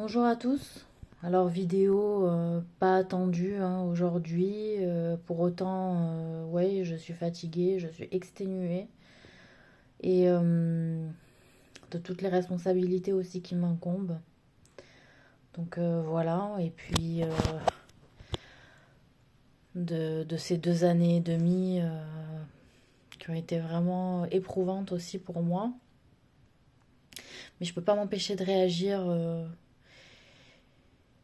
Bonjour à tous. Alors vidéo pas attendue hein, aujourd'hui. Pour autant, ouais, je suis fatiguée, je suis exténuée et de toutes les responsabilités aussi qui m'incombent. Donc voilà. Et puis de ces 2 années et demie qui ont été vraiment éprouvantes aussi pour moi. Mais je peux pas m'empêcher de réagir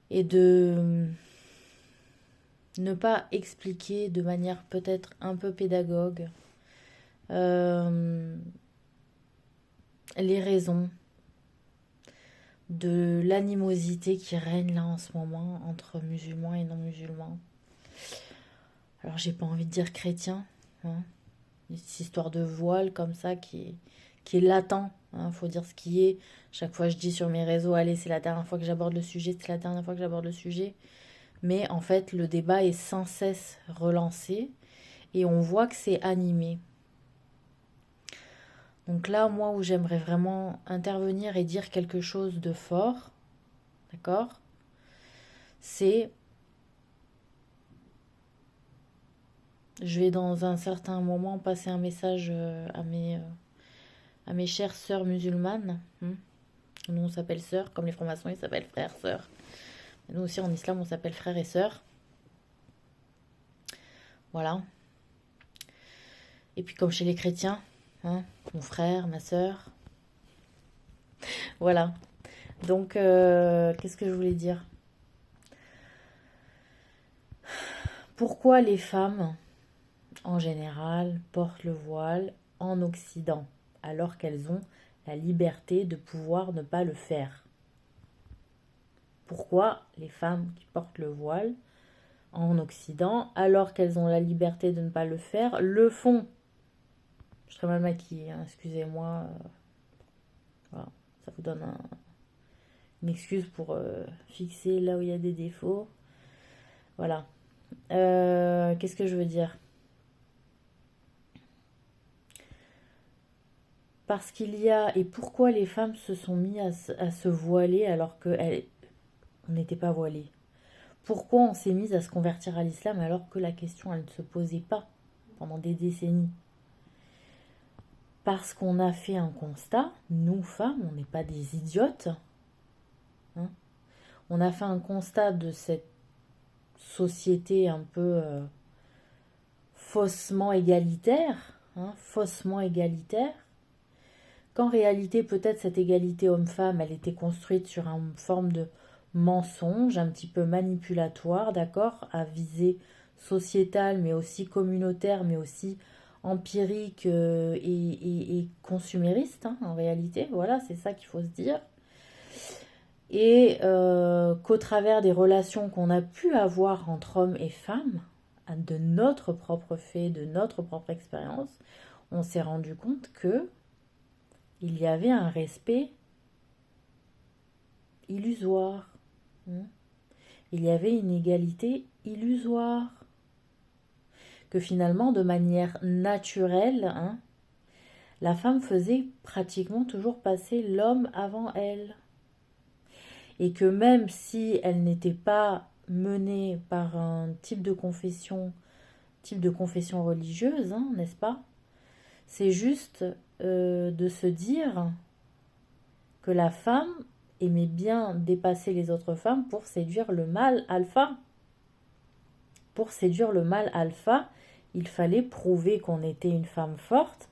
et de ne pas expliquer de manière peut-être un peu pédagogue euh, les raisons de l'animosité qui règne là en ce moment entre musulmans et non musulmans. Alors j'ai pas envie de dire chrétiens, hein, cette histoire de voile comme ça qui est latent, hein, faut dire ce qui est. Chaque fois je dis sur mes réseaux, allez c'est la dernière fois que j'aborde le sujet, c'est la dernière fois que j'aborde le sujet. Mais en fait le débat est sans cesse relancé et on voit que c'est animé. Donc là, moi, où j'aimerais vraiment intervenir et dire quelque chose de fort, d'accord, c'est, je vais dans un certain moment passer un message à mes chères sœurs musulmanes. Nous, on s'appelle sœurs, comme les francs-maçons, ils s'appellent frères, sœurs. Nous aussi, en islam, on s'appelle frères et sœurs. Voilà. Et puis, comme chez les chrétiens, hein, mon frère, ma sœur. Voilà. Donc, qu'est-ce que je voulais dire? Pourquoi les femmes en général, portent le voile en Occident, alors qu'elles ont la liberté de pouvoir ne pas le faire. Pourquoi les femmes qui portent le voile en Occident, alors qu'elles ont la liberté de ne pas le faire, le font? Je suis très mal maquillée, hein, excusez-moi. Voilà. Ça vous donne une excuse pour fixer là où il y a des défauts. Voilà. Qu'est-ce que je veux dire? Parce qu'il y a, et pourquoi les femmes se sont mises à se voiler alors qu'on n'était pas voilé? Pourquoi on s'est mise à se convertir à l'islam alors que la question, elle ne se posait pas pendant des décennies? Parce qu'on a fait un constat, nous femmes, on n'est pas des idiotes. Hein, on a fait un constat de cette société un peu faussement égalitaire, hein, faussement égalitaire, qu'en réalité peut-être cette égalité homme-femme, elle était construite sur une forme de mensonge un petit peu manipulatoire, d'accord, à visée sociétale, mais aussi communautaire, mais aussi empirique et consumériste, hein, en réalité. Voilà, c'est ça qu'il faut se dire. Et qu'au travers des relations qu'on a pu avoir entre hommes et femmes, de notre propre fait, de notre propre expérience, on s'est rendu compte que il y avait un respect illusoire. Il y avait une égalité illusoire. Que finalement, de manière naturelle, hein, la femme faisait pratiquement toujours passer l'homme avant elle. Et que même si elle n'était pas menée par un type de confession religieuse, hein, n'est-ce pas? C'est juste de se dire que la femme aimait bien dépasser les autres femmes pour séduire le mâle alpha. Pour séduire le mâle alpha, il fallait prouver qu'on était une femme forte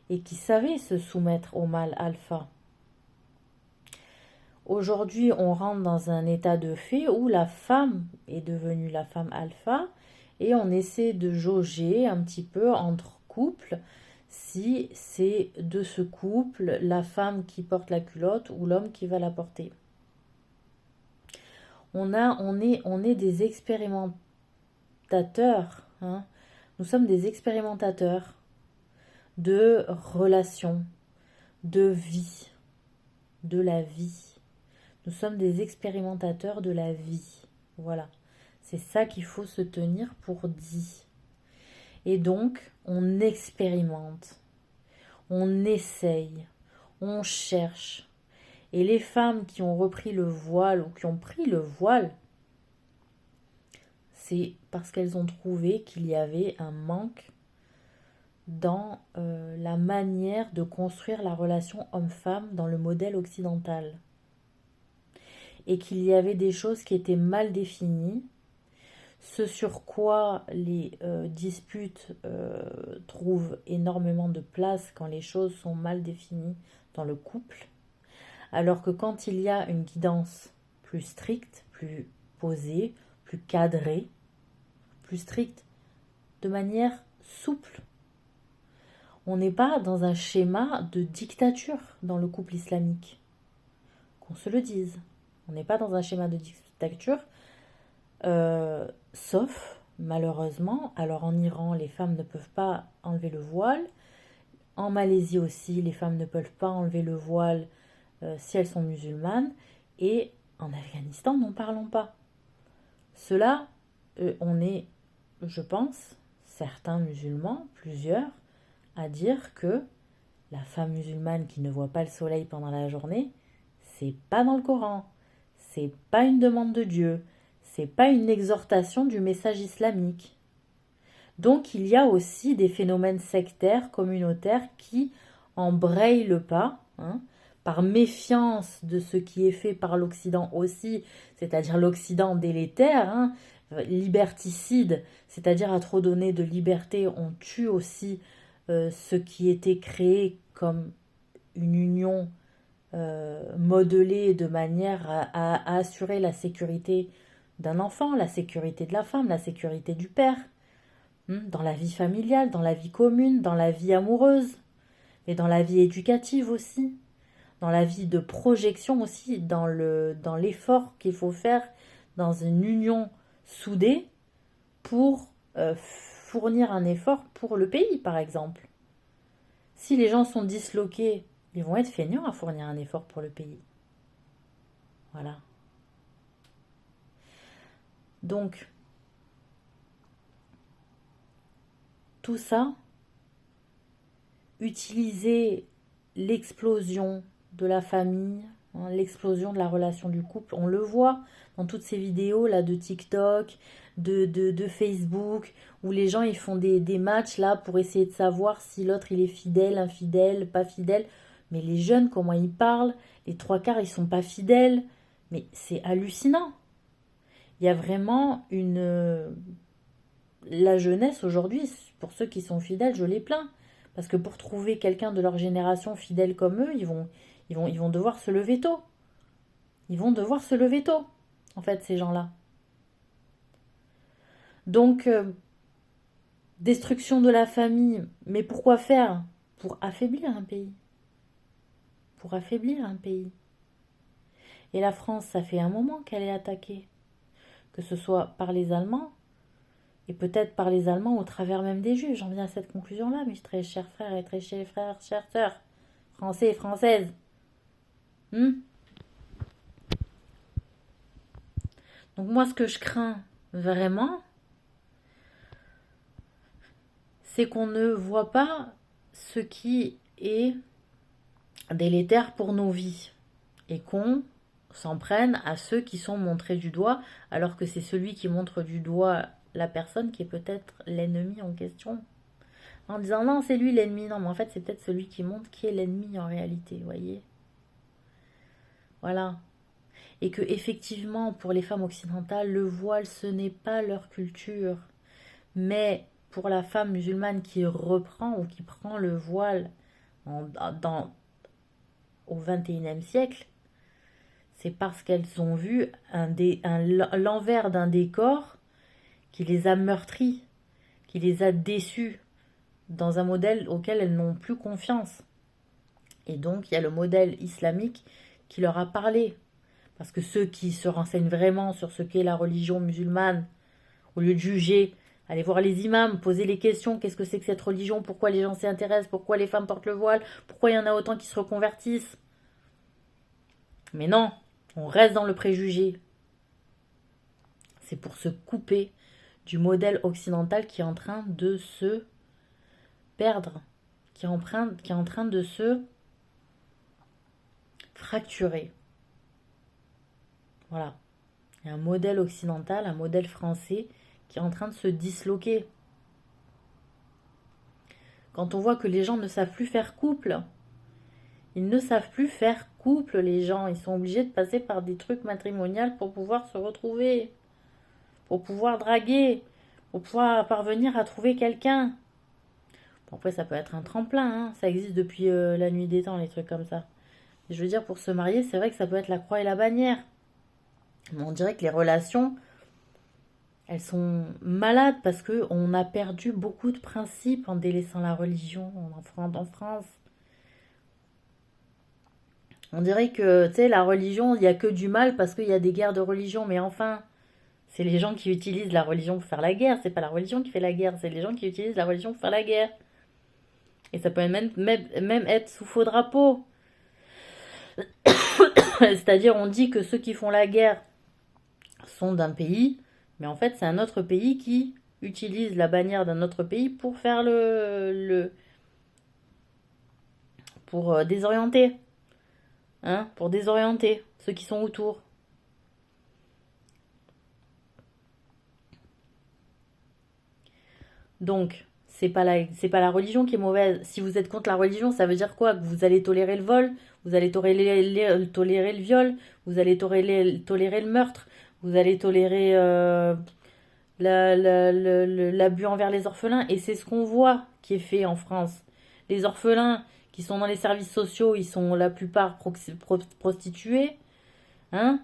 et qui savait se soumettre au mâle alpha. Aujourd'hui, on rentre dans un état de fait où la femme est devenue la femme alpha et on essaie de jauger un petit peu entre couples si c'est de ce couple la femme qui porte la culotte ou l'homme qui va la porter. On est des expérimentateurs, hein. Nous sommes des expérimentateurs de relations, de vie, de la vie. Nous sommes des expérimentateurs de la vie. Voilà. C'est ça qu'il faut se tenir pour dit. Et donc, on expérimente, on essaye, on cherche. Et les femmes qui ont repris le voile ou qui ont pris le voile, c'est parce qu'elles ont trouvé qu'il y avait un manque dans la manière de construire la relation homme-femme dans le modèle occidental. Et qu'il y avait des choses qui étaient mal définies, ce sur quoi les disputes trouvent énormément de place quand les choses sont mal définies dans le couple, alors que quand il y a une guidance plus stricte, plus posée, plus cadrée, plus stricte, de manière souple, on n'est pas dans un schéma de dictature dans le couple islamique, qu'on se le dise. On n'est pas dans un schéma de dictature, sauf, malheureusement, alors en Iran, les femmes ne peuvent pas enlever le voile. En Malaisie aussi, les femmes ne peuvent pas enlever le voile si elles sont musulmanes. Et en Afghanistan, n'en parlons pas. Cela, on est, je pense, certains musulmans, plusieurs, à dire que la femme musulmane qui ne voit pas le soleil pendant la journée, c'est pas dans le Coran, c'est pas une demande de Dieu, c'est pas une exhortation du message islamique. Donc il y a aussi des phénomènes sectaires, communautaires qui embrayent le pas, par méfiance de ce qui est fait par l'Occident aussi, c'est-à-dire l'Occident délétère, liberticide, c'est-à-dire à trop donner de liberté, on tue aussi ce qui était créé comme une union modelée de manière à assurer la sécurité d'un enfant, la sécurité de la femme, la sécurité du père, dans la vie familiale, dans la vie commune, dans la vie amoureuse, mais dans la vie éducative aussi, dans la vie de projection aussi, dans l'effort qu'il faut faire dans une union soudée pour fournir un effort pour le pays, par exemple. Si les gens sont disloqués, ils vont être feignants à fournir un effort pour le pays. Voilà. Donc, tout ça, utiliser l'explosion de la famille, l'explosion de la relation du couple, on le voit dans toutes ces vidéos là de TikTok, de Facebook, où les gens ils font des matchs là pour essayer de savoir si l'autre il est fidèle, infidèle, pas fidèle. Mais les jeunes, comment ils parlent, les trois quarts ils sont pas fidèles, mais c'est hallucinant. Il y a vraiment la jeunesse aujourd'hui, pour ceux qui sont fidèles, je les plains. Parce que pour trouver quelqu'un de leur génération fidèle comme eux, ils vont devoir se lever tôt. Ils vont devoir se lever tôt, en fait, ces gens-là. Donc, destruction de la famille, mais pourquoi faire? Pour affaiblir un pays. Pour affaiblir un pays. Et la France, ça fait un moment qu'elle est attaquée. Que ce soit par les Allemands, et peut-être par les Allemands au travers même des Juifs. J'en viens à cette conclusion-là, mes très chers frères et très chers frères, chères sœurs, français et françaises. Donc moi, ce que je crains vraiment, c'est qu'on ne voit pas ce qui est délétère pour nos vies et qu'on s'en prenne à ceux qui sont montrés du doigt, alors que c'est celui qui montre du doigt la personne qui est peut-être l'ennemi en question. En disant non, c'est lui l'ennemi. Non, mais en fait, c'est peut-être celui qui montre qui est l'ennemi en réalité, vous voyez. Voilà. Et que effectivement, pour les femmes occidentales, le voile, ce n'est pas leur culture. Mais pour la femme musulmane qui reprend ou qui prend le voile au XXIe siècle, c'est parce qu'elles ont vu l'envers d'un décor qui les a meurtries, qui les a déçues dans un modèle auquel elles n'ont plus confiance. Et donc, il y a le modèle islamique qui leur a parlé. Parce que ceux qui se renseignent vraiment sur ce qu'est la religion musulmane, au lieu de juger, allez voir les imams, poser les questions, qu'est-ce que c'est que cette religion, pourquoi les gens s'y intéressent, pourquoi les femmes portent le voile, pourquoi il y en a autant qui se reconvertissent. Mais non, on reste dans le préjugé. C'est pour se couper du modèle occidental qui est en train de se perdre, qui est en train de se fracturé. Voilà. Il y a un modèle occidental, un modèle français qui est en train de se disloquer. Quand on voit que les gens ne savent plus faire couple, ils ne savent plus faire couple, les gens. Ils sont obligés de passer par des trucs matrimoniaux pour pouvoir se retrouver, pour pouvoir draguer, pour pouvoir parvenir à trouver quelqu'un. Bon, après, ça peut être un tremplin, hein. Ça existe depuis la nuit des temps, les trucs comme ça. Et je veux dire, pour se marier, c'est vrai que ça peut être la croix et la bannière. Mais on dirait que les relations, elles sont malades parce qu'on a perdu beaucoup de principes en délaissant la religion en France. On dirait que, tu sais, la religion, il n'y a que du mal parce qu'il y a des guerres de religion. Mais enfin, c'est les gens qui utilisent la religion pour faire la guerre. C'est pas la religion qui fait la guerre, c'est les gens qui utilisent la religion pour faire la guerre. Et ça peut même être sous faux drapeau. C'est-à-dire, on dit que ceux qui font la guerre sont d'un pays, mais en fait, c'est un autre pays qui utilise la bannière d'un autre pays pour faire pour désorienter. Hein, pour désorienter ceux qui sont autour. Donc, c'est pas la religion qui est mauvaise. Si vous êtes contre la religion, ça veut dire quoi? Que vous allez tolérer le vol, vous allez tolérer le viol, vous allez tolérer le meurtre, vous allez tolérer l'abus envers les orphelins. Et c'est ce qu'on voit qui est fait en France. Les orphelins qui sont dans les services sociaux, ils sont la plupart prostitués. Hein,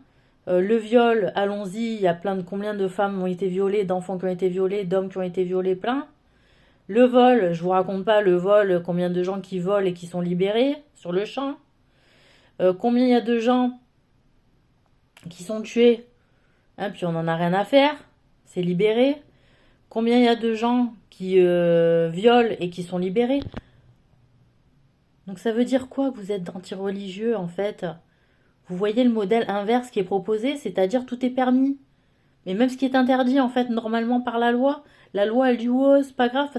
le viol, allons-y, il y a combien de femmes ont été violées, d'enfants qui ont été violés, d'hommes qui ont été violés, plein. Le vol, je vous raconte pas le vol, combien de gens qui volent et qui sont libérés sur le champ. Combien il y a de gens qui sont tués, hein, puis on n'en a rien à faire, c'est libéré. Combien il y a de gens qui violent et qui sont libérés. Donc ça veut dire quoi que vous êtes anti-religieux en fait? Vous voyez le modèle inverse qui est proposé, c'est-à-dire tout est permis. Mais même ce qui est interdit en fait normalement par la loi elle dit oh c'est pas grave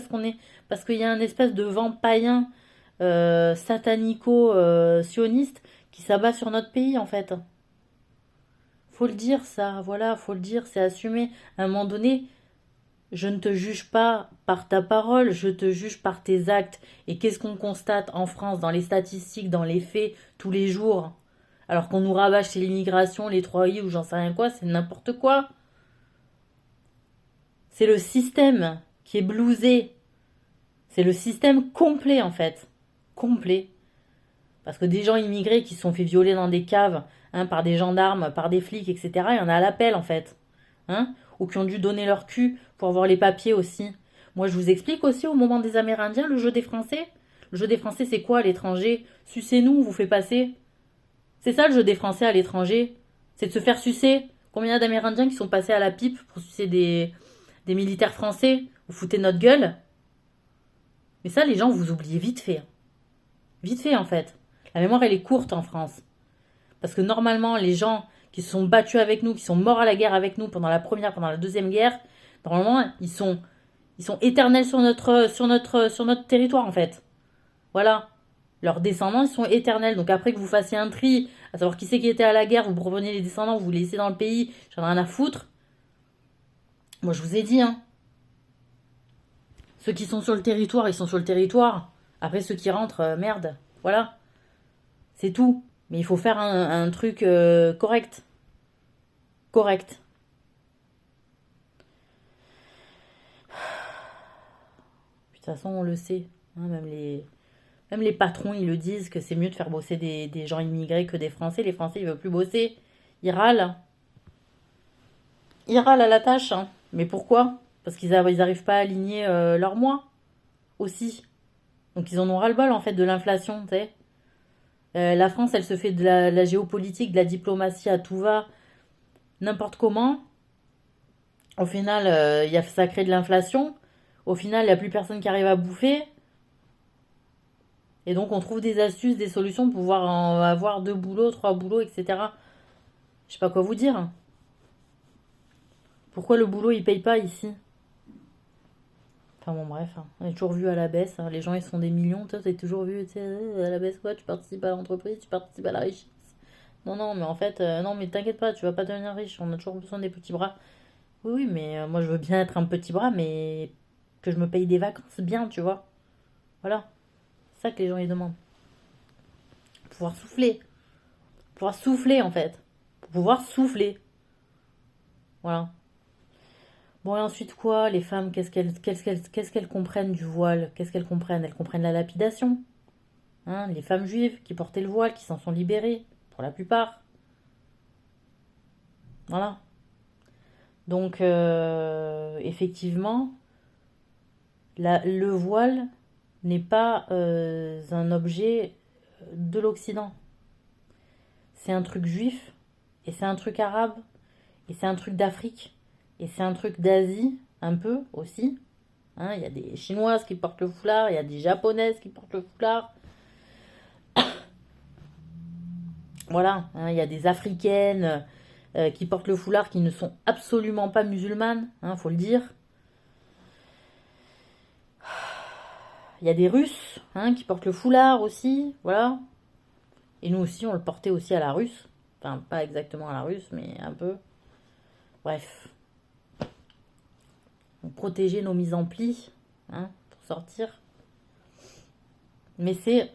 parce qu'il y a un espèce de vent païen satanico-sioniste qui s'abat sur notre pays en fait. Faut le dire ça, voilà, faut le dire, c'est assumé. À un moment donné, je ne te juge pas par ta parole, je te juge par tes actes. Et qu'est-ce qu'on constate en France, dans les statistiques, dans les faits, tous les jours? Alors qu'on nous rabâche c'est l'immigration, les 3I ou j'en sais rien quoi, c'est n'importe quoi. C'est le système qui est blousé. C'est le système complet en fait. Complet. Parce que des gens immigrés qui se sont fait violer dans des caves, hein, par des gendarmes, par des flics, etc., il y en a à l'appel en fait. Hein, ou qui ont dû donner leur cul pour avoir les papiers aussi. Moi je vous explique aussi au moment des Amérindiens, le jeu des Français. Le jeu des Français c'est quoi à l'étranger? Sucez-nous, on vous fait passer. C'est ça le jeu des Français à l'étranger. C'est de se faire sucer. Combien d'Amérindiens qui sont passés à la pipe pour sucer des militaires français? Vous foutez notre gueule? Mais ça les gens vous oubliez vite fait. Vite fait en fait. La mémoire elle est courte en France. Parce que normalement les gens qui se sont battus avec nous, qui sont morts à la guerre avec nous pendant la première, pendant la deuxième guerre, normalement ils sont éternels sur notre territoire en fait. Voilà. Leurs descendants, ils sont éternels. Donc après que vous fassiez un tri, à savoir qui c'est qui était à la guerre, vous prenez les descendants, vous les laissez dans le pays, j'en ai rien à foutre. Moi, je vous ai dit, hein. Ceux qui sont sur le territoire, ils sont sur le territoire. Après, ceux qui rentrent, merde. Voilà. C'est tout. Mais il faut faire un truc correct. Correct. De toute façon, on le sait. Hein, même les patrons, ils le disent que c'est mieux de faire bosser des gens immigrés que des Français. Les Français, ils veulent plus bosser. Ils râlent. Ils râlent à la tâche. Hein. Mais pourquoi? Parce qu'ils n'arrivent pas à aligner leurs mois aussi. Donc ils en ont ras-le-bol en fait de l'inflation, tu sais. La France, elle se fait de la géopolitique, de la diplomatie à tout va, n'importe comment. Au final, ça crée de l'inflation. Au final, il n'y a plus personne qui arrive à bouffer. Et donc on trouve des astuces, des solutions pour pouvoir avoir 2 boulots, 3 boulots, etc. Je sais pas quoi vous dire. Pourquoi le boulot il paye pas ici? Enfin bon bref, hein. On est toujours vu à la baisse, hein. Les gens ils se font des millions, toi t'es toujours vu tu sais, à la baisse quoi, tu participes à l'entreprise, tu participes à la richesse. Non, non, mais en fait, non, mais t'inquiète pas, tu vas pas devenir riche, on a toujours besoin des petits bras. Oui, oui, mais moi je veux bien être un petit bras, mais que je me paye des vacances bien, tu vois. Voilà, c'est ça que les gens ils demandent. Pouvoir souffler. Pouvoir souffler en fait. Pour pouvoir souffler. Voilà. Bon, et ensuite quoi? Les femmes, qu'est-ce qu'elles comprennent du voile? Qu'est-ce qu'elles comprennent? Elles comprennent la lapidation. Hein, les femmes juives qui portaient le voile, qui s'en sont libérées, pour la plupart. Voilà. Donc, effectivement, le voile n'est pas un objet de l'Occident. C'est un truc juif, et c'est un truc arabe, et c'est un truc d'Afrique, et c'est un truc d'Asie, un peu aussi. Hein, il y a des Chinoises qui portent le foulard, il y a des Japonaises qui portent le foulard. Voilà, hein, il y a des Africaines qui portent le foulard qui ne sont absolument pas musulmanes, hein, faut le dire. Il y a des Russes hein, qui portent le foulard aussi, voilà. Et nous aussi, on le portait aussi à la russe. Enfin, pas exactement à la russe, mais un peu. Bref. On protégeait nos mises en plis hein, pour sortir. Mais c'est,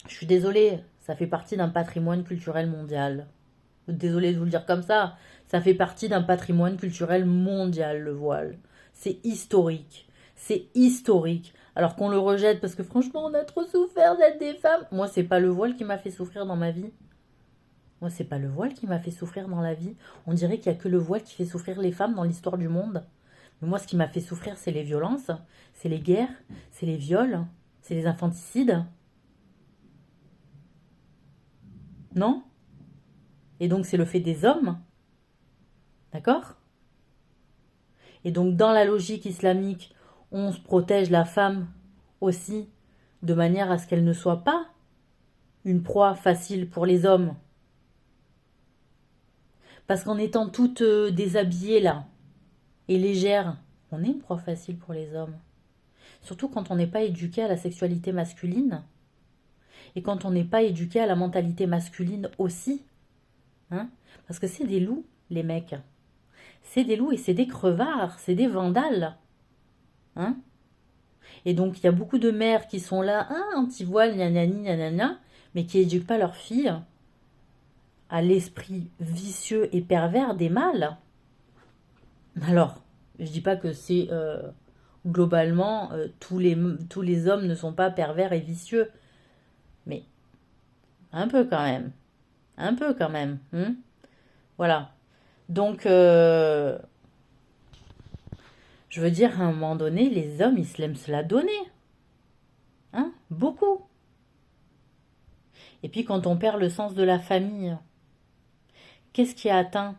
je suis désolée, ça fait partie d'un patrimoine culturel mondial. Désolée de vous le dire comme ça fait partie d'un patrimoine culturel mondial, le voile. C'est historique. C'est historique. Alors qu'on le rejette parce que franchement, on a trop souffert d'être des femmes. Moi, c'est pas le voile qui m'a fait souffrir dans ma vie. Moi, c'est pas le voile qui m'a fait souffrir dans la vie. On dirait qu'il y a que le voile qui fait souffrir les femmes dans l'histoire du monde. Mais moi, ce qui m'a fait souffrir, c'est les violences, c'est les guerres, c'est les viols, c'est les infanticides. Non? Et donc, c'est le fait des hommes. D'accord? Et donc, dans la logique islamique, on se protège la femme aussi de manière à ce qu'elle ne soit pas une proie facile pour les hommes. Parce qu'en étant toutes déshabillées là et légères, on est une proie facile pour les hommes. Surtout quand on n'est pas éduqué à la sexualité masculine et quand on n'est pas éduqué à la mentalité masculine aussi. Hein? Parce que c'est des loups, les mecs. C'est des loups et c'est des crevards, c'est des vandales. Hein? Et donc, il y a beaucoup de mères qui sont là, anti-voile, gna gna, mais qui éduquent pas leurs filles à l'esprit vicieux et pervers des mâles. Alors, je dis pas que c'est globalement tous les hommes ne sont pas pervers et vicieux, mais un peu quand même. Un peu quand même. Voilà. Donc, je veux dire, à un moment donné, les hommes, ils se l'aiment se la donner. Hein? Beaucoup. Et puis, quand on perd le sens de la famille, qu'est-ce qui a atteint?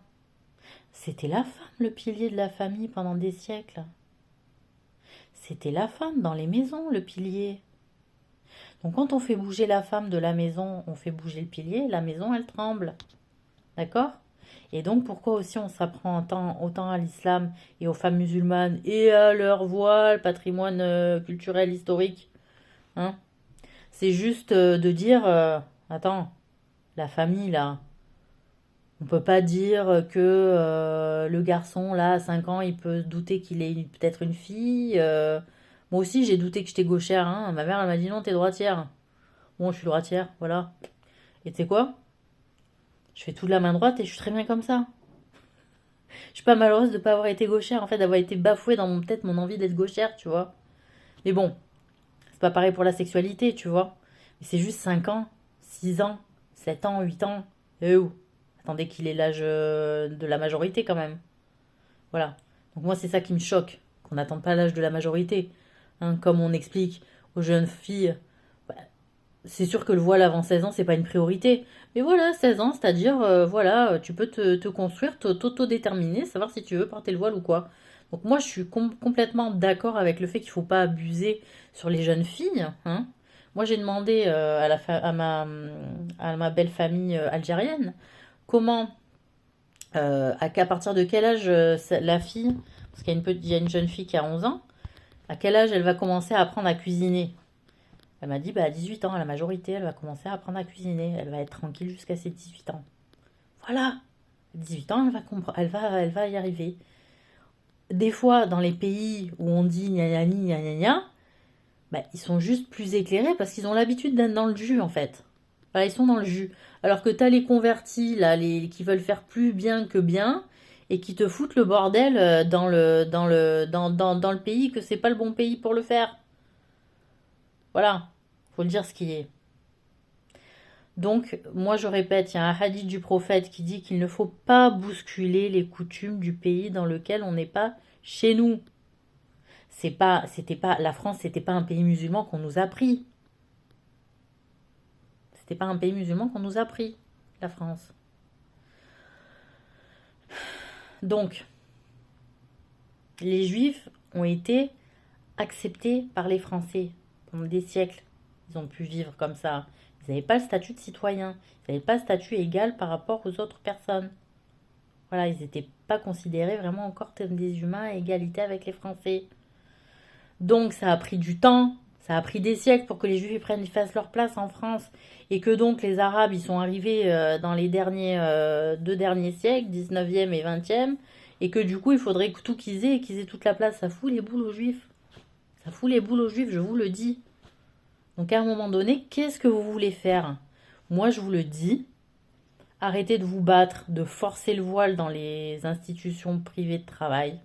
C'était la femme, le pilier de la famille pendant des siècles. C'était la femme dans les maisons, le pilier. Donc, quand on fait bouger la femme de la maison, on fait bouger le pilier, la maison, elle tremble. D'accord? Et donc, pourquoi aussi on s'apprend autant à l'islam et aux femmes musulmanes et à leur voile, patrimoine culturel, historique hein? C'est juste de dire, attends, la famille, là, on peut pas dire que le garçon, là, à 5 ans, il peut se douter qu'il est peut-être une fille. Moi aussi, j'ai douté que j'étais gauchère. Hein. Ma mère, elle m'a dit non, t'es droitière. Bon, je suis droitière, voilà. Et tu sais quoi? Je fais tout de la main droite et je suis très bien comme ça. Je suis pas malheureuse de pas avoir été gauchère, en fait, d'avoir été bafouée dans mon tête mon envie d'être gauchère, tu vois. Mais bon, c'est pas pareil pour la sexualité, tu vois. Mais c'est juste 5 ans, 6 ans, 7 ans, 8 ans. Oh, attendez qu'il ait l'âge de la majorité quand même. Voilà. Donc moi, c'est ça qui me choque, qu'on n'attende pas l'âge de la majorité. Hein, comme on explique aux jeunes filles, bah, c'est sûr que le voile avant 16 ans, c'est pas une priorité. Mais voilà, 16 ans, c'est-à-dire, voilà, tu peux te construire, t'auto-déterminer, savoir si tu veux porter le voile ou quoi. Donc moi, je suis complètement d'accord avec le fait qu'il faut pas abuser sur les jeunes filles. Hein. Moi, j'ai demandé à ma belle famille algérienne comment, à partir de quel âge la fille, parce qu'il y a une jeune fille qui a 11 ans, à quel âge elle va commencer à apprendre à cuisiner. Elle m'a dit, bah, à 18 ans, à la majorité, elle va commencer à apprendre à cuisiner. Elle va être tranquille jusqu'à ses 18 ans. Voilà. 18 ans, elle va y arriver. Des fois, dans les pays où on dit gna gna gna gna gna gna, bah, ils sont juste plus éclairés parce qu'ils ont l'habitude d'être dans le jus, en fait. Voilà, ils sont dans le jus. Alors que t'as les convertis, là, qui veulent faire plus bien que bien, et qui te foutent le bordel dans le pays, que c'est pas le bon pays pour le faire. Voilà, faut le dire ce qui est. Donc, moi je répète, il y a un hadith du prophète qui dit qu'il ne faut pas bousculer les coutumes du pays dans lequel on n'est pas chez nous. La France, c'était pas un pays musulman qu'on nous a pris. C'était pas un pays musulman qu'on nous a pris, la France. Donc, les Juifs ont été acceptés par les Français pendant des siècles. Ils ont pu vivre comme ça. Ils n'avaient pas le statut de citoyen. Ils n'avaient pas le statut égal par rapport aux autres personnes. Voilà, ils n'étaient pas considérés vraiment encore comme des humains à égalité avec les Français. Donc ça a pris du temps, ça a pris des siècles pour que les Juifs ils fassent leur place en France. Et que donc les Arabes, ils sont arrivés dans les deux derniers siècles, 19e et 20e. Et que du coup, il faudrait tout qu'ils aient et qu'ils aient toute la place. Ça fout les boules aux Juifs. Ça fout les boules aux Juifs, je vous le dis. Donc à un moment donné, qu'est-ce que vous voulez faire? Moi, je vous le dis, arrêtez de vous battre, de forcer le voile dans les institutions privées de travail.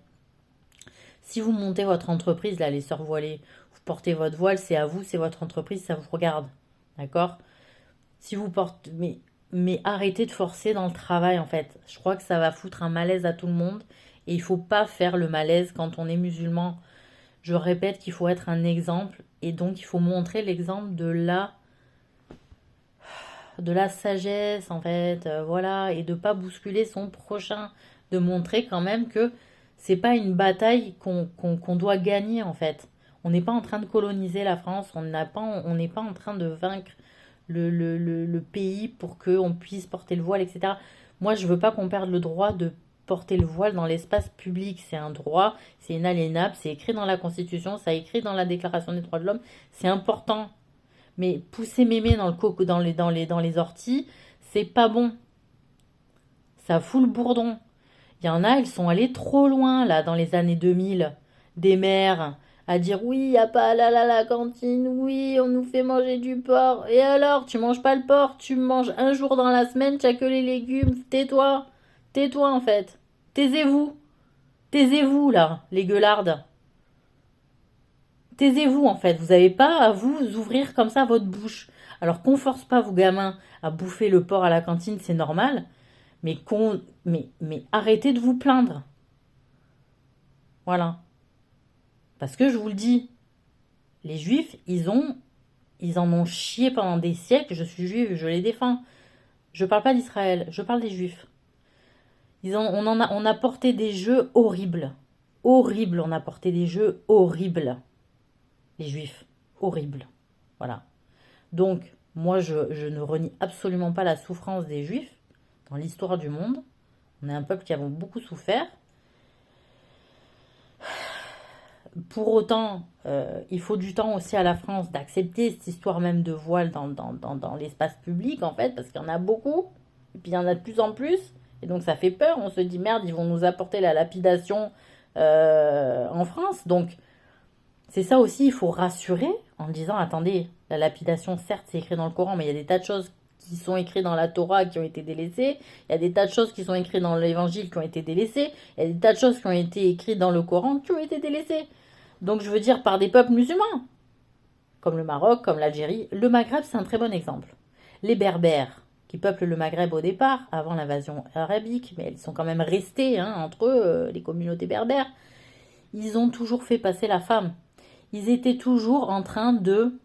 Si vous montez votre entreprise, là, les sœurs voilées, vous portez votre voile, c'est à vous, c'est votre entreprise, ça vous regarde. D'accord? Si vous portez... Mais arrêtez de forcer dans le travail, en fait. Je crois que ça va foutre un malaise à tout le monde. Et il ne faut pas faire le malaise quand on est musulman. Je répète qu'il faut être un exemple. Et donc, il faut montrer l'exemple de la sagesse, en fait. Voilà. Et de ne pas bousculer son prochain. De montrer quand même que c'est pas une bataille qu'on doit gagner, en fait. On n'est pas en train de coloniser la France. On n'est pas en train de vaincre le pays pour qu'on puisse porter le voile, etc. Moi, je veux pas qu'on perde le droit de porter le voile dans l'espace public. C'est un droit, c'est inaliénable, c'est écrit dans la Constitution, ça est écrit dans la Déclaration des droits de l'homme, c'est important. Mais pousser mémé dans le coco, dans les orties, c'est pas bon. Ça fout le bourdon. Il y en a, ils sont allés trop loin, là, dans les années 2000. Des mères à dire oui, il n'y a pas halal à la cantine, oui, on nous fait manger du porc. Et alors, tu manges pas le porc, tu manges un jour dans la semaine, tu as que les légumes. Tais-toi. Tais-toi, en fait. Taisez-vous. Taisez-vous, là, les gueulardes. Taisez-vous, en fait. Vous n'avez pas à vous ouvrir comme ça votre bouche. Alors qu'on force pas vos gamins à bouffer le porc à la cantine, c'est normal. Mais arrêtez de vous plaindre. Voilà. Parce que je vous le dis, les Juifs, ils en ont chié pendant des siècles. Je suis juive, je les défends. Je parle pas d'Israël, je parle des Juifs. On a porté des jeux horribles. Horribles, on a porté des jeux horribles. Les Juifs, horribles. Voilà. Donc, moi, je ne renie absolument pas la souffrance des Juifs dans l'histoire du monde. On est un peuple qui a beaucoup souffert. Pour autant, il faut du temps aussi à la France d'accepter cette histoire même de voile dans l'espace public, en fait, parce qu'il y en a beaucoup, et puis il y en a de plus en plus, et donc ça fait peur, on se dit merde, ils vont nous apporter la lapidation en France, donc c'est ça aussi, il faut rassurer en disant, attendez, la lapidation, certes, c'est écrit dans le Coran, mais il y a des tas de choses qui sont écrites dans la Torah qui ont été délaissées, il y a des tas de choses qui sont écrites dans l'Évangile qui ont été délaissées, il y a des tas de choses qui ont été écrites dans le Coran qui ont été délaissées. Donc je veux dire par des peuples musulmans, comme le Maroc, comme l'Algérie. Le Maghreb, c'est un très bon exemple. Les Berbères, qui peuplent le Maghreb au départ, avant l'invasion arabique, mais ils sont quand même restés entre eux, les communautés berbères, ils ont toujours fait passer la femme. Ils étaient toujours en train de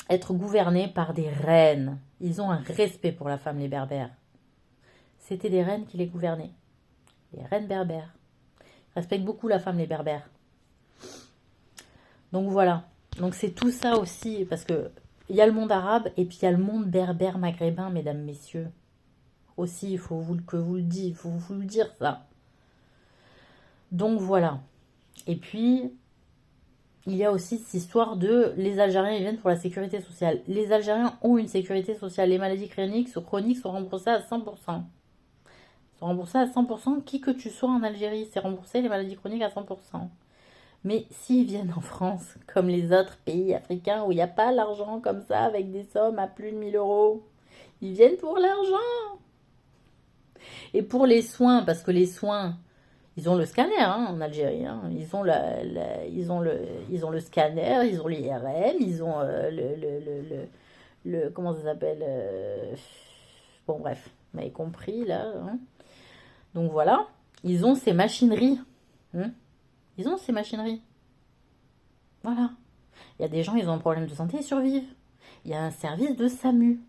être gouvernés par des reines. Ils ont un respect pour la femme, les Berbères. C'était des reines qui les gouvernaient. Les reines berbères. Ils respectent beaucoup la femme, les Berbères. Donc voilà. Donc c'est tout ça aussi, parce que il y a le monde arabe et puis il y a le monde berbère maghrébin, mesdames, messieurs. Aussi, il faut que vous le dites, il faut vous le dire ça. Donc voilà. Et puis, il y a aussi cette histoire de les Algériens, ils viennent pour la sécurité sociale. Les Algériens ont une sécurité sociale. Les maladies chroniques sont remboursées à 100%. Sont remboursées à 100%. Qui que tu sois en Algérie, c'est remboursé les maladies chroniques à 100%. Mais s'ils viennent en France, comme les autres pays africains où il n'y a pas l'argent comme ça, avec des sommes à plus de 1000 euros, ils viennent pour l'argent. Et pour les soins, parce que les soins, ils ont le scanner hein, en Algérie. Hein. Ils ont le scanner, ils ont l'IRM, ils ont comment ça s'appelle bon bref, vous m'avez compris là. Hein. Donc voilà, ils ont ces machineries. Hein. Ils ont ces machineries. Voilà. Il y a des gens, ils ont un problème de santé, ils survivent. Il y a un service de SAMU.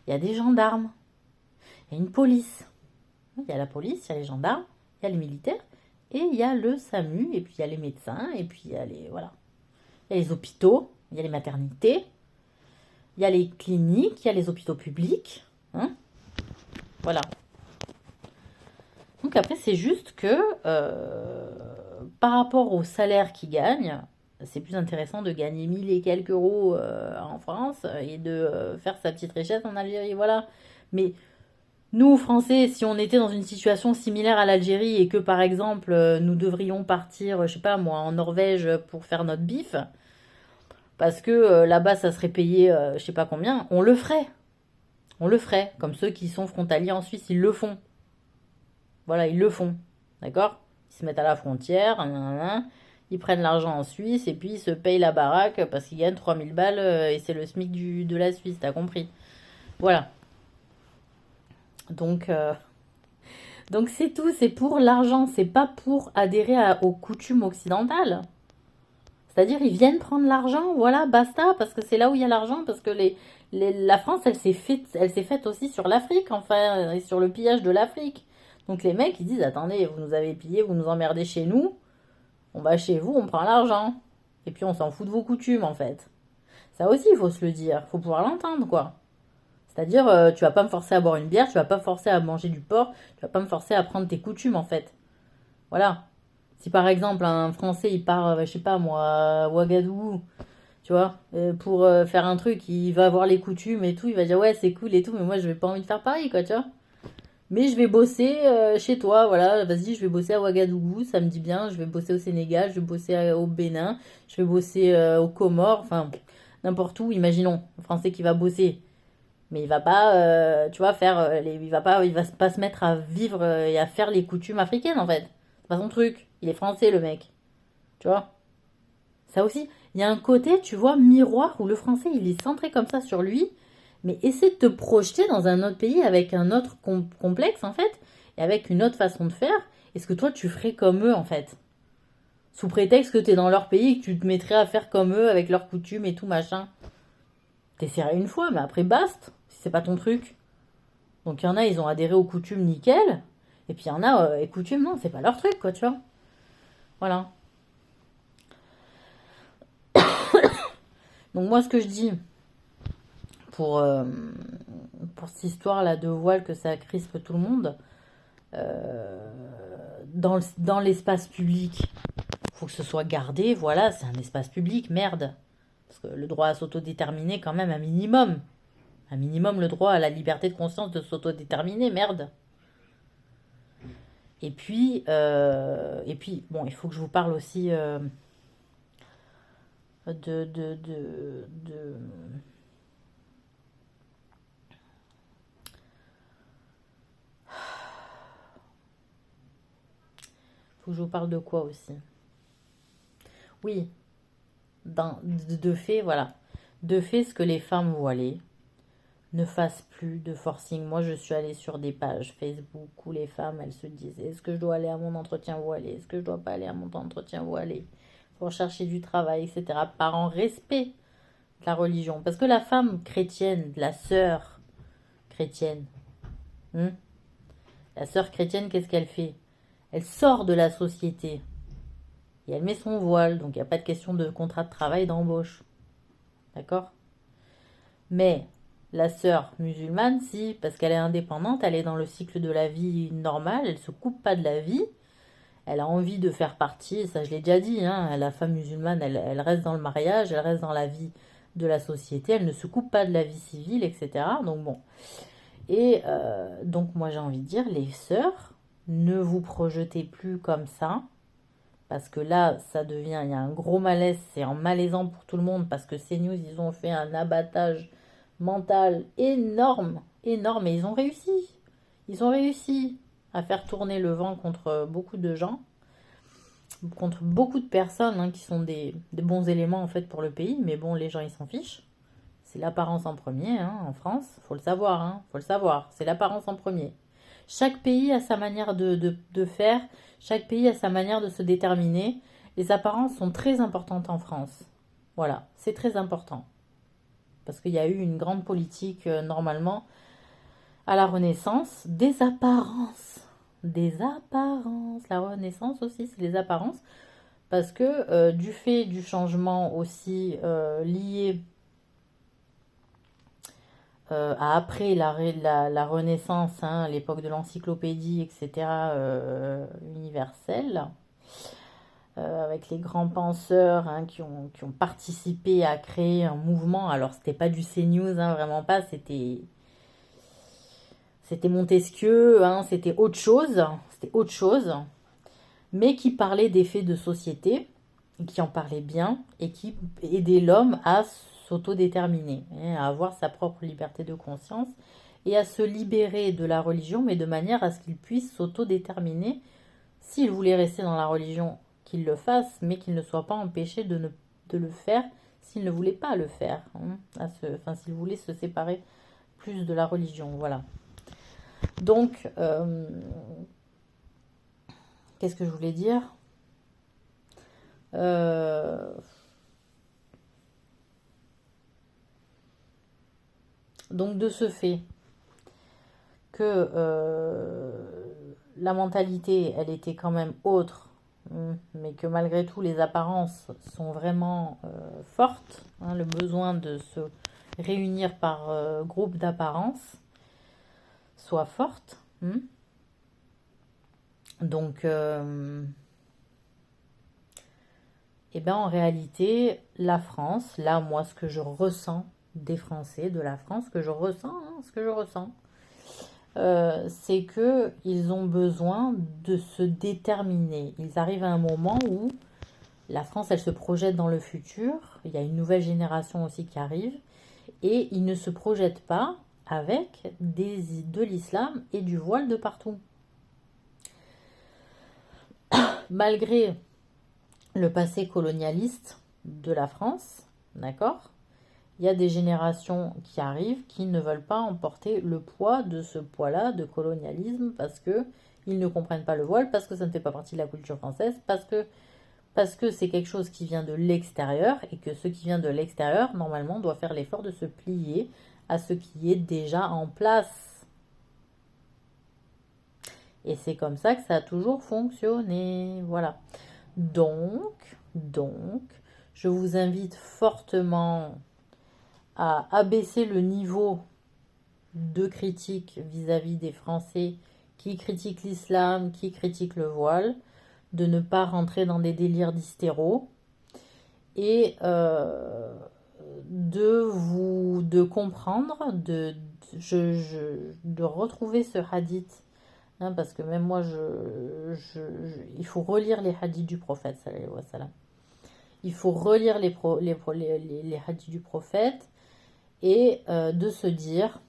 Il y a des gendarmes. Il y a une police. Il y a la police, il y a les gendarmes, il y a les militaires, et il y a le SAMU, et puis il y a les médecins, et puis il y a les, voilà. Il y a les hôpitaux, il y a les maternités, il y a les cliniques, il y a les hôpitaux publics. Hein, voilà. Donc après, c'est juste que par rapport au salaire qu'ils gagnent, c'est plus intéressant de gagner 1000 et quelques euros en France et de faire sa petite richesse en Algérie. Voilà. Mais nous, Français, si on était dans une situation similaire à l'Algérie et que, par exemple, nous devrions partir, je sais pas moi, en Norvège pour faire notre bif, parce que là-bas, ça serait payé, je sais pas combien, on le ferait. On le ferait. Comme ceux qui sont frontaliers en Suisse, ils le font. Voilà, ils le font. D'accord? Ils se mettent à la frontière, ils prennent l'argent en Suisse et puis ils se payent la baraque parce qu'ils gagnent 3000 balles et c'est le SMIC de la Suisse, t'as compris? Voilà. Donc, donc c'est tout, c'est pour l'argent, c'est pas pour adhérer aux coutumes occidentales. C'est-à-dire, ils viennent prendre l'argent, voilà, basta, parce que c'est là où il y a l'argent, parce que la France, elle s'est faite aussi sur l'Afrique, enfin, et sur le pillage de l'Afrique. Donc les mecs, ils disent, attendez, vous nous avez pillé, vous nous emmerdez chez nous, on va chez vous, on prend l'argent. Et puis on s'en fout de vos coutumes, en fait. Ça aussi, il faut se le dire, faut pouvoir l'entendre, quoi. C'est-à-dire, tu vas pas me forcer à boire une bière, tu vas pas me forcer à manger du porc, tu vas pas me forcer à prendre tes coutumes, en fait. Voilà. Si par exemple un Français il part, je sais pas moi, à Ouagadougou, tu vois, pour faire un truc, il va avoir les coutumes et tout, il va dire ouais c'est cool et tout, mais moi je vais pas envie de faire pareil quoi, tu vois. Mais je vais bosser chez toi, voilà, vas-y, je vais bosser à Ouagadougou, ça me dit bien, je vais bosser au Sénégal, je vais bosser au Bénin, je vais bosser aux Comores, enfin n'importe où, imaginons, un Français qui va bosser. Mais il va pas, tu vois, faire il va pas se mettre à vivre et à faire les coutumes africaines en fait. C'est pas son truc. Il est français le mec, tu vois. Ça aussi, il y a un côté, tu vois, miroir où le français il est centré comme ça sur lui, mais essaie de te projeter dans un autre pays avec un autre complexe en fait, et avec une autre façon de faire. Est-ce que toi tu ferais comme eux en fait? Sous prétexte que t'es dans leur pays et que tu te mettrais à faire comme eux avec leurs coutumes et tout machin. T'essaierais une fois, mais après basta, si c'est pas ton truc. Donc il y en a, ils ont adhéré aux coutumes nickel, et puis il y en a, les coutumes, non, c'est pas leur truc, quoi, tu vois. Voilà. Donc moi, ce que je dis pour, pour cette histoire-là de voile, que ça crispe tout le monde, dans l'espace public, faut que ce soit gardé, voilà, c'est un espace public, merde. Parce que le droit à s'autodéterminer, quand même, un minimum. Un minimum, le droit à la liberté de conscience de s'autodéterminer, merde. Et puis, bon, il faut que je vous parle aussi de... Faut que je vous parle de quoi aussi? Oui, de fait, voilà. De fait, ce que les femmes voilées ne fassent plus de forcing. Moi, je suis allée sur des pages Facebook où les femmes, elles se disent, est-ce que je dois aller à mon entretien voilé? Est-ce que je dois pas aller à mon entretien voilé? Pour chercher du travail, etc. Par en respect de la religion. Parce que la femme chrétienne, la sœur chrétienne, la sœur chrétienne, qu'est-ce qu'elle fait? Elle sort de la société. Et elle met son voile. Donc, il n'y a pas de question de contrat de travail, d'embauche. D'accord? Mais la sœur musulmane, si, parce qu'elle est indépendante, elle est dans le cycle de la vie normale, elle ne se coupe pas de la vie, elle a envie de faire partie, ça je l'ai déjà dit, hein, la femme musulmane, elle reste dans le mariage, elle reste dans la vie de la société, elle ne se coupe pas de la vie civile, etc. Donc bon. Et donc moi j'ai envie de dire, les sœurs, ne vous projetez plus comme ça, parce que là, ça devient, il y a un gros malaise, c'est en malaisant pour tout le monde, parce que CNews, ils ont fait un abattage mental énorme, énorme, et ils ont réussi. Ils ont réussi à faire tourner le vent contre beaucoup de gens, contre beaucoup de personnes hein, qui sont des bons éléments en fait pour le pays, mais bon, les gens ils s'en fichent. C'est l'apparence en premier hein, en France, faut le savoir, hein, faut le savoir, c'est l'apparence en premier. Chaque pays a sa manière de faire, chaque pays a sa manière de se déterminer. Les apparences sont très importantes en France. Voilà, c'est très important. Parce qu'il y a eu une grande politique normalement à la Renaissance des apparences. Des apparences. La Renaissance aussi, c'est des apparences. Parce que du fait du changement aussi lié à après la Renaissance, hein, l'époque de l'encyclopédie, etc., universelle, avec les grands penseurs hein, qui ont participé à créer un mouvement. Alors, c'était pas du CNews, hein, vraiment pas, c'était Montesquieu, hein, c'était autre chose, mais qui parlait des faits de société, qui en parlait bien, et qui aidait l'homme à s'autodéterminer, hein, à avoir sa propre liberté de conscience, et à se libérer de la religion, mais de manière à ce qu'il puisse s'autodéterminer. S'il voulait rester dans la religion, qu'il le fasse, mais qu'il ne soit pas empêché de le faire s'il ne voulait pas le faire, hein, s'il voulait se séparer plus de la religion, voilà. Donc, qu'est-ce que je voulais dire Donc, de ce fait que la mentalité, elle était quand même autre, mais que malgré tout, les apparences sont vraiment fortes, hein, le besoin de se réunir par groupe d'apparences soit forte. Donc, et ben en réalité, la France, là, moi, ce que je ressens des Français, de la France, ce que je ressens, c'est que ils ont besoin de se déterminer. Ils arrivent à un moment où la France, elle se projette dans le futur. Il y a une nouvelle génération aussi qui arrive. Et ils ne se projettent pas avec de l'islam et du voile de partout. Malgré le passé colonialiste de la France, d'accord, il y a des générations qui arrivent qui ne veulent pas emporter le poids de ce poids-là de colonialisme parce que ils ne comprennent pas le voile, parce que ça ne fait pas partie de la culture française, parce que c'est quelque chose qui vient de l'extérieur et que ce qui vient de l'extérieur, normalement, doit faire l'effort de se plier à ce qui est déjà en place. Et c'est comme ça que ça a toujours fonctionné. Voilà. Donc, je vous invite fortement à abaisser le niveau de critique vis-à-vis des Français qui critiquent l'islam, qui critiquent le voile, de ne pas rentrer dans des délires d'hystéro et de comprendre, de retrouver ce hadith. Hein, parce que même moi, il faut relire les hadiths du prophète, sallallahu alayhi wa sallam. Il faut relire les hadiths du prophète et de se dire,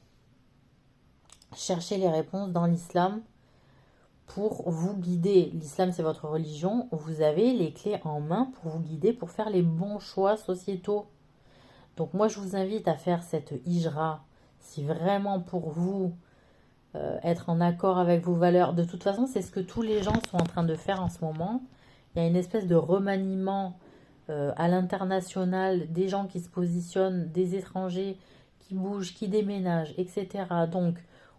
cherchez les réponses dans l'islam pour vous guider. L'islam, c'est votre religion. Vous avez les clés en main pour vous guider, pour faire les bons choix sociétaux. Donc moi, je vous invite à faire cette hijra, si vraiment pour vous, être en accord avec vos valeurs. De toute façon, c'est ce que tous les gens sont en train de faire en ce moment. Il y a une espèce de remaniement à l'international, des gens qui se positionnent, des étrangers qui bougent, qui déménagent, etc. Donc,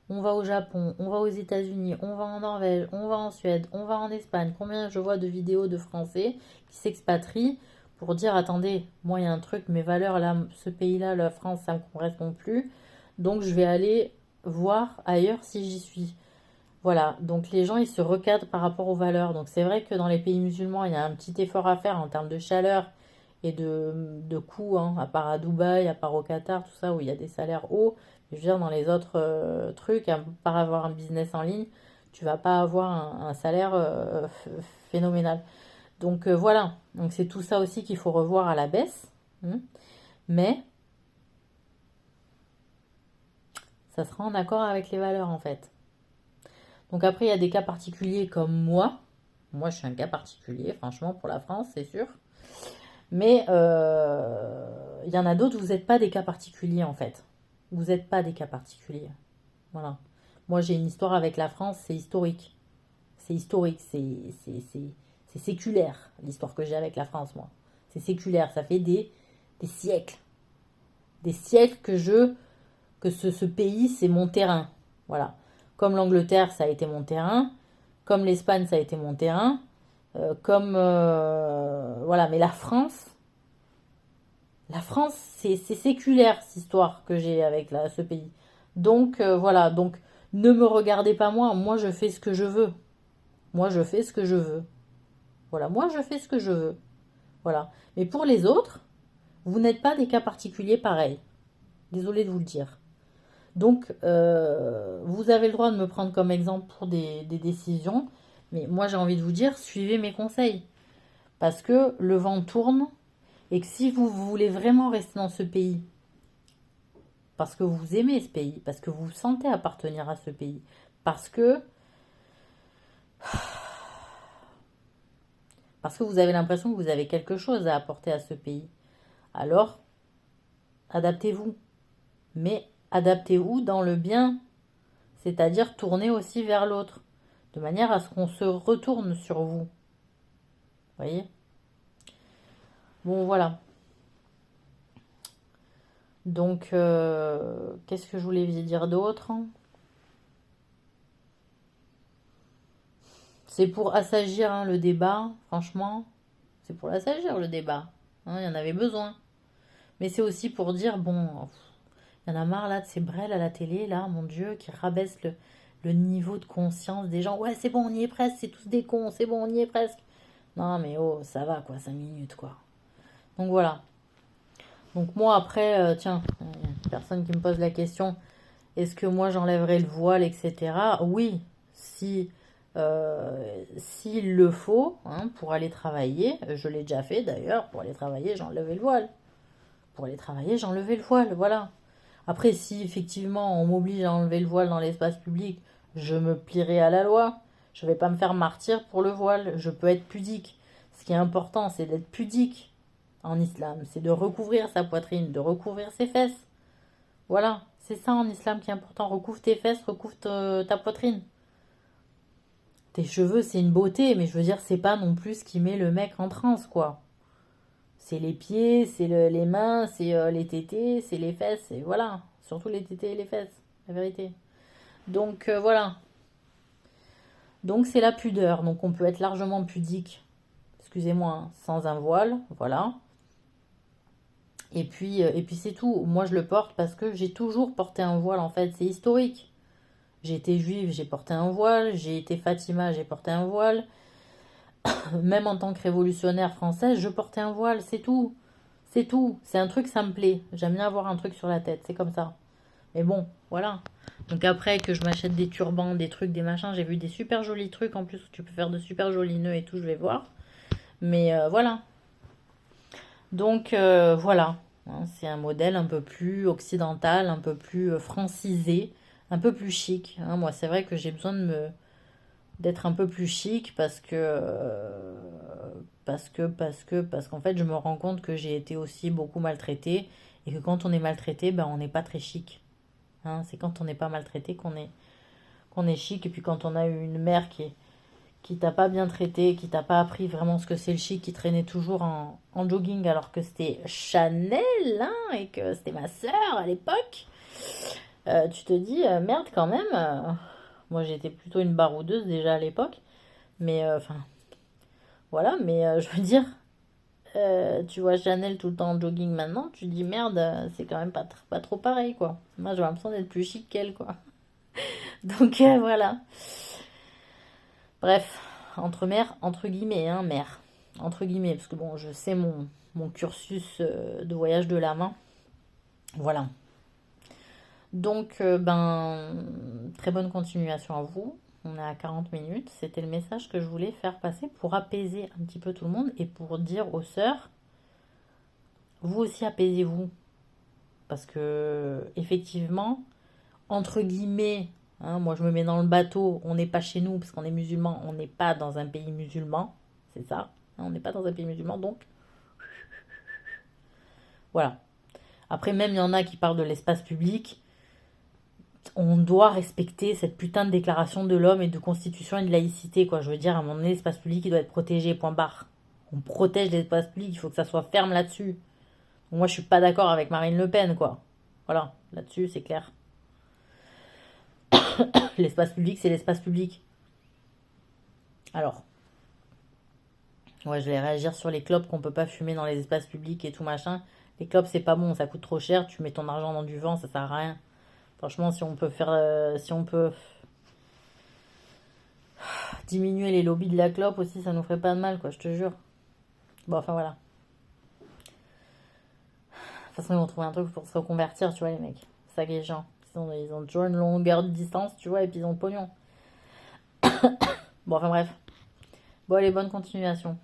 on va au Japon, on va aux États-Unis, on va en Norvège, on va en Suède, on va en Espagne. Combien je vois de vidéos de Français qui s'expatrient pour dire, attendez, moi il y a un truc, mes valeurs là, ce pays-là, la France, ça ne me correspond plus. Donc je vais aller voir ailleurs si j'y suis. Voilà, donc les gens, ils se recadrent par rapport aux valeurs. Donc c'est vrai que dans les pays musulmans, il y a un petit effort à faire en termes de chaleur et de coûts, hein, à part à Dubaï, à part au Qatar, tout ça, où il y a des salaires hauts. Je veux dire, dans les autres trucs, à part avoir un business en ligne, tu vas pas avoir un salaire phénoménal. Donc voilà, donc c'est tout ça aussi qu'il faut revoir à la baisse. Hein. Mais ça sera en accord avec les valeurs en fait. Donc après, il y a des cas particuliers comme moi. Moi, je suis un cas particulier, franchement, pour la France, c'est sûr. Mais il y en a d'autres, vous n'êtes pas des cas particuliers, en fait. Vous n'êtes pas des cas particuliers. Voilà. Moi, j'ai une histoire avec la France, c'est historique. C'est historique, c'est séculaire, l'histoire que j'ai avec la France, moi. C'est séculaire, ça fait des siècles. Des siècles que ce pays, c'est mon terrain. Voilà. Comme l'Angleterre, ça a été mon terrain. Comme l'Espagne, ça a été mon terrain. Voilà. Mais la France, c'est séculaire, cette histoire que j'ai avec ce pays. Donc, voilà. Donc, ne me regardez pas moi. Moi, je fais ce que je veux. Moi, je fais ce que je veux. Voilà. Moi, je fais ce que je veux. Voilà. Mais pour les autres, vous n'êtes pas des cas particuliers pareils. Désolée de vous le dire. Donc, vous avez le droit de me prendre comme exemple pour des décisions, mais moi j'ai envie de vous dire, suivez mes conseils. Parce que le vent tourne, et que si vous voulez vraiment rester dans ce pays, parce que vous aimez ce pays, parce que vous vous sentez appartenir à ce pays, parce que vous avez l'impression que vous avez quelque chose à apporter à ce pays, alors adaptez-vous. Mais adaptez-vous dans le bien, c'est-à-dire tournez aussi vers l'autre, de manière à ce qu'on se retourne sur vous. Voyez? Bon, voilà. Donc, qu'est-ce que je voulais vous dire d'autre? C'est pour assagir hein, le débat, franchement. C'est pour l'assagir le débat. Hein, il y en avait besoin. Mais c'est aussi pour dire, bon, il y en a marre là de ces brels à la télé, là, mon Dieu, qui rabaissent le niveau de conscience des gens. Ouais, c'est bon, on y est presque, c'est tous des cons, c'est bon, on y est presque. Non, mais oh, ça va, quoi, 5 minutes, quoi. Donc voilà. Donc moi, après, tiens, personne qui me pose la question, est-ce que moi j'enlèverai le voile, etc. Oui, s'il le faut, hein, pour aller travailler, je l'ai déjà fait d'ailleurs, pour aller travailler, j'enlevais le voile. Pour aller travailler, j'enlevais le voile, voilà. Après, si effectivement on m'oblige à enlever le voile dans l'espace public, je me plierai à la loi. Je ne vais pas me faire martyr pour le voile. Je peux être pudique. Ce qui est important, c'est d'être pudique en islam. C'est de recouvrir sa poitrine, de recouvrir ses fesses. Voilà, c'est ça en islam qui est important. Recouvre tes fesses, recouvre ta poitrine. Tes cheveux, c'est une beauté, mais je veux dire, c'est pas non plus ce qui met le mec en transe, quoi. C'est les pieds, c'est les mains, c'est les tétés, c'est les fesses, et voilà. Surtout les tétés et les fesses, la vérité. Donc voilà. Donc c'est la pudeur. Donc on peut être largement pudique, excusez-moi, hein, sans un voile, voilà. Et puis c'est tout. Moi je le porte parce que j'ai toujours porté un voile en fait. C'est historique. J'ai été juive, j'ai porté un voile. J'ai été Fatima, j'ai porté un voile. Même en tant que révolutionnaire française, je portais un voile, c'est tout. C'est tout. C'est un truc, ça me plaît. J'aime bien avoir un truc sur la tête, c'est comme ça. Mais bon, voilà. Donc après que je m'achète des turbans, des trucs, des machins, j'ai vu des super jolis trucs en plus où tu peux faire de super jolis nœuds et tout, je vais voir. Mais voilà. Donc voilà. Hein, c'est un modèle un peu plus occidental, un peu plus francisé, un peu plus chic. Hein. Moi, c'est vrai que j'ai besoin d'être un peu plus chic parce qu'en fait je me rends compte que j'ai été aussi beaucoup maltraitée et que quand on est maltraité ben on n'est pas très chic, hein, c'est quand on n'est pas maltraité qu'on est chic. Et puis quand on a eu une mère qui t'a pas bien traité, qui t'a pas appris vraiment ce que c'est le chic, qui traînait toujours en jogging alors que c'était Chanel, hein, et que c'était ma sœur à l'époque, tu te dis merde quand même. Moi j'étais plutôt une baroudeuse déjà à l'époque, mais enfin voilà, mais je veux dire, tu vois Chanel tout le temps en jogging maintenant, tu te dis merde, c'est quand même pas trop pareil quoi. Moi j'ai l'impression d'être plus chic qu'elle quoi. Donc voilà. Bref, entre mères, entre guillemets, hein, mère. Entre guillemets, parce que bon, je sais mon cursus de voyage de l'âme, hein. Voilà. Donc, très bonne continuation à vous. On est à 40 minutes. C'était le message que je voulais faire passer pour apaiser un petit peu tout le monde et pour dire aux sœurs, vous aussi apaisez-vous. Parce que, effectivement, entre guillemets, hein, moi je me mets dans le bateau, on n'est pas chez nous parce qu'on est musulman, on n'est pas dans un pays musulman, c'est ça, hein, on n'est pas dans un pays musulman, donc voilà. Après, même il y en a qui parlent de l'espace public, on doit respecter cette putain de déclaration de l'homme et de constitution et de laïcité, quoi. Je veux dire, à un moment donné, l'espace public, il doit être protégé, point barre. On protège l'espace public, il faut que ça soit ferme là-dessus. Moi, je suis pas d'accord avec Marine Le Pen, quoi. Voilà, là-dessus, c'est clair. L'espace public, c'est l'espace public. Alors, ouais, je vais réagir sur les clopes qu'on peut pas fumer dans les espaces publics et tout machin. Les clopes, c'est pas bon, ça coûte trop cher, tu mets ton argent dans du vent, ça sert à rien. Franchement, si on peut diminuer les lobbies de la clope aussi, ça nous ferait pas de mal, quoi, je te jure. Bon, enfin voilà. De toute façon, ils vont trouver un truc pour se reconvertir, tu vois, les mecs. C'est ça qui est chiant. Ils ont toujours une longueur de distance, tu vois, et puis ils ont le pognon. Bon, enfin bref. Bon, allez, bonne continuation.